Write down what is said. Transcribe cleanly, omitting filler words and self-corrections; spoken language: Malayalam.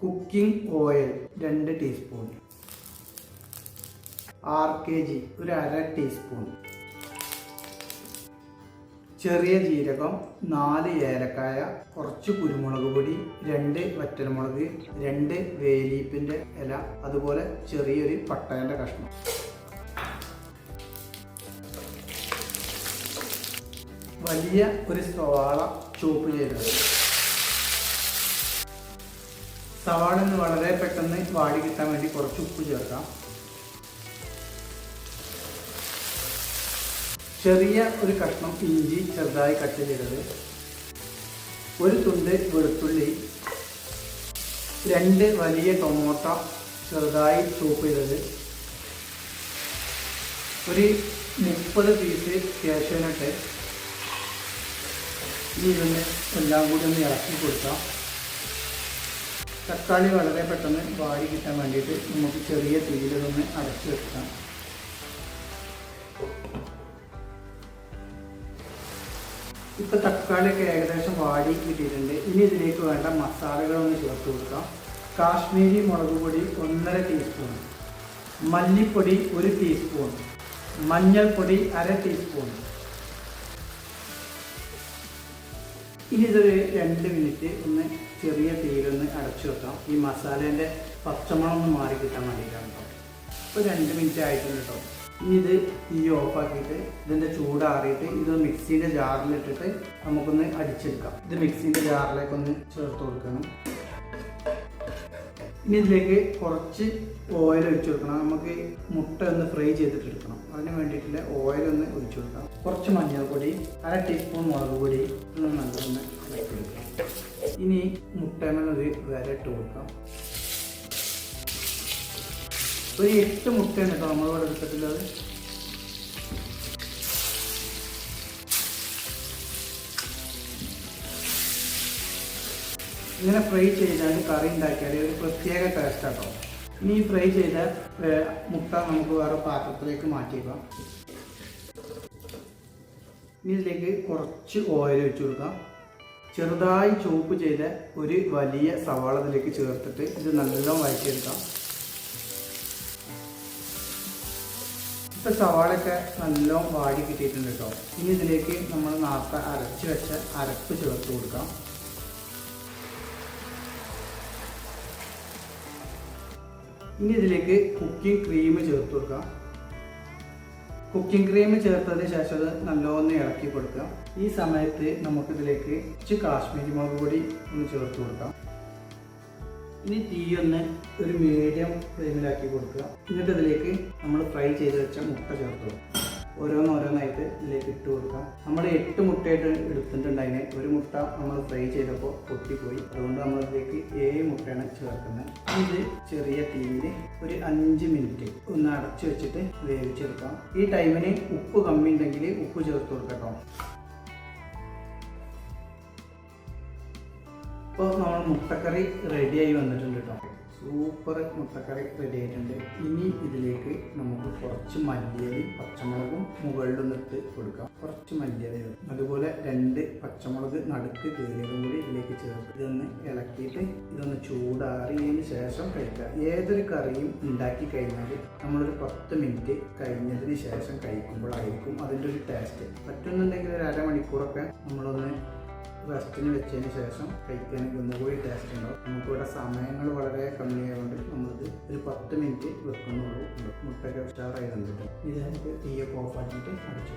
കുക്കിംഗ് ഓയിൽ 2 ടീസ്പൂൺ, RKG ഒരു 1/2 ടീസ്പൂൺ, ചെറിയ ജീരകം, 4 ഏലക്കായ, കുറച്ച് കുരുമുളക് പൊടി, 2 വറ്റൽമുളക്, 2 വേലീപ്പിൻ്റെ ഇല, അതുപോലെ ചെറിയൊരു പട്ടേൻ്റെ കഷ്ണം. വലിയ ഒരു സവാള ചോപ്പ് ചെയ്തത്. സവാള വളരെ പെട്ടെന്ന് വാടി കിട്ടാൻ വേണ്ടി കുറച്ച് ഉപ്പ് ചേർക്കാം. ചെറിയ ഒരു കഷ്ണം ഇഞ്ചി ചെറുതായി കട്ട് ചെയ്തത്, ഒരു തുണ്ട് വെളുത്തുള്ളി, 2 വലിയ ടൊമാറ്റോ ചെറുതായി ചോപ്പ് ചെയ്തത്, ഒരു 30 പീസ് കാഷ്യൂനട്ട്. ഇതൊന്ന് എല്ലാം കൂടി ഒന്ന് ഇളക്കി കൊടുക്കാം. തക്കാളി വളരെ പെട്ടെന്ന് വാടി കിട്ടാൻ വേണ്ടിയിട്ട് നമുക്ക് ചെറിയ തീയിലൊന്ന് അടച്ചു വെക്കാം. ഇപ്പോൾ തക്കാളിയൊക്കെ ഏകദേശം വാടി കിട്ടിയിട്ടുണ്ട്. ഇനി ഇതിലേക്ക് വേണ്ട മസാലകളൊന്ന് ചേർത്ത് കൊടുക്കാം. കാശ്മീരി മുളക് പൊടി 1.5 ടീസ്പൂൺ, മല്ലിപ്പൊടി 1 ടീസ്പൂൺ, മഞ്ഞൾപ്പൊടി 1/2 ടീസ്പൂൺ. ഇനി ഇതൊരു 2 മിനിറ്റ് ഒന്ന് ചെറിയ തീയിലൊന്ന് അടച്ചു വെക്കാം. ഈ മസാലേൻ്റെ പച്ചമണം ഒന്ന് മാറി കിട്ടാൻ വേണ്ടിയിട്ടാണ് കേട്ടോ. ഇപ്പോൾ 2 മിനിറ്റ് ആയിട്ടുണ്ട് കേട്ടോ. ഇനി ഇത് തീ ഓഫാക്കിയിട്ട് ഇതിൻ്റെ ചൂടാറിയിട്ട് ഇത് മിക്സീൻ്റെ ജാറിലിട്ടിട്ട് നമുക്കൊന്ന് അടിച്ചെടുക്കാം. ഇത് മിക്സീൻ്റെ ജാറിലേക്കൊന്ന് ചേർത്ത് കൊടുക്കണം. ഇനി ഇതിലേക്ക് കുറച്ച് ഓയിൽ ഒഴിച്ചു കൊടുക്കണം. നമുക്ക് മുട്ട ഒന്ന് ഫ്രൈ ചെയ്തിട്ടെടുക്കണം. അതിന് വേണ്ടിയിട്ടുള്ള ഓയിൽ ഒന്ന് ഒഴിച്ചു കൊടുക്കാം. കുറച്ച് മഞ്ഞൾപ്പൊടി, 1/2 ടീസ്പൂൺ മുളക് പൊടി, ഇതൊന്ന് നല്ലൊന്ന് ഇളക്കി കൊടുക്കാം. ഇനി മുട്ടേമൊരു ഇട്ട് കൊടുക്കാം. ഒരു 8 മുട്ടയാണ് കേട്ടോ നമ്മളിവിടെ എടുത്തിട്ടുള്ളത്. ഇങ്ങനെ ഫ്രൈ ചെയ്താൽ കറി ഉണ്ടാക്കിയാൽ ഒരു പ്രത്യേക ടേസ്റ്റ് ആട്ടോ. ഇനി ഫ്രൈ ചെയ്ത മുട്ട നമുക്ക് വേറെ പാത്രത്തിലേക്ക് മാറ്റിയേക്കാം. ഇനി ഇതിലേക്ക് കുറച്ച് ഓയിൽ ഒഴിച്ചു കൊടുക്കാം. ചെറുതായി ചോപ്പ് ചെയ്ത ഒരു വലിയ സവാള ഇതിലേക്ക് ചേർത്തിട്ട് ഇത് നല്ലോണം വഴറ്റിയെടുക്കാം. ഇപ്പോൾ സവാളയൊക്കെ നല്ലോണം വാടി കിട്ടിയിട്ടുണ്ട് കേട്ടോ. ഇനി ഇതിലേക്ക് നമ്മൾ നേരത്തെ അരച്ച് വെച്ച അരപ്പ് ചേർത്ത് കൊടുക്കാം. ഇനി ഇതിലേക്ക് കുക്കിംഗ് ക്രീം ചേർത്ത് കൊടുക്കാം. കുക്കിംഗ് ക്രീം ചേർത്തതിന് ശേഷം അത് നല്ലോണം ഇളക്കി കൊടുക്കാം. ഈ സമയത്ത് നമുക്കിതിലേക്ക് കുറച്ച് കാശ്മീരി മുളക് പൊടി ഒന്ന് ചേർത്ത് കൊടുക്കാം. ഇനി തീ ഒന്ന് ഒരു മീഡിയം ഫ്ലെയിമിലാക്കി കൊടുക്കുക. എന്നിട്ട് ഇതിലേക്ക് നമ്മൾ ഫ്രൈ ചെയ്ത് വെച്ച മുട്ട ചേർത്ത് കൊടുക്കുക. ഓരോന്നായിട്ട് ഇതിലേക്ക് ഇട്ട് കൊടുക്കാം. നമ്മൾ 8 മുട്ടയായിട്ട് എടുത്തിട്ടുണ്ടായിന്. ഒരു മുട്ട നമ്മൾ ഫ്രൈ ചെയ്തപ്പോൾ പൊട്ടിപ്പോയി. അതുകൊണ്ട് നമ്മളിതിലേക്ക് 7 മുട്ടയാണ് ചേർക്കുന്നത്. ഇത് ചെറിയ തീയിൽ ഒരു 5 മിനിറ്റ് ഒന്ന് അടച്ചു വെച്ചിട്ട് വേവിച്ചെടുക്കാം. ഈ ടൈമിന് ഉപ്പ് കമ്മി ഉണ്ടെങ്കിൽ ഉപ്പ് ചേർത്ത് കൊടുക്കട്ടോ. ഇപ്പോൾ നമ്മൾ മുട്ടക്കറി റെഡിയായി വന്നിട്ടുണ്ട് കേട്ടോ. സൂപ്പർ മുട്ടക്കറി റെഡി ആയിട്ടുണ്ട്. ഇനി ഇതിലേക്ക് നമുക്ക് കുറച്ച് മല്ലിയില, പച്ചമുളകും മുകളിലൊന്നിട്ട് കൊടുക്കാം. കുറച്ച് മല്ലിയില, അതുപോലെ 2 പച്ചമുളക് നടുക്ക് കീറിയതും കൂടി ഇതിലേക്ക് ചേർത്ത് ഇതൊന്ന് ഇളക്കിയിട്ട് ഇതൊന്ന് ചൂടാറിയതിന് ശേഷം കഴിക്കുക. ഏതൊരു കറിയും ഉണ്ടാക്കി കഴിഞ്ഞാൽ നമ്മളൊരു 10 മിനിറ്റ് കഴിഞ്ഞതിന് ശേഷം കഴിക്കുമ്പോഴായിരിക്കും അതിൻ്റെ ഒരു ടേസ്റ്റ്. പറ്റുന്നുണ്ടെങ്കിൽ ഒരു അരമണിക്കൂറൊക്കെ നമ്മളൊന്ന് റെസ്റ്റിന് വെച്ചതിന് ശേഷം കഴിക്കാനെങ്കിൽ ഒന്നുകൂടി ടേസ്റ്റ് ഉണ്ടാവും. നമുക്കിവിടെ സമയങ്ങൾ വളരെ കമ്മിയായതുകൊണ്ട് നമ്മളിത് ഒരു 10 മിനിറ്റ് വെക്കുന്നുള്ളൂ. മുട്ടയൊക്കെ ഉഷാറായി തന്നിട്ട് ഇത് നമുക്ക് തീയൊക്കെ ഓഫാക്കിയിട്ട് അടച്ചു.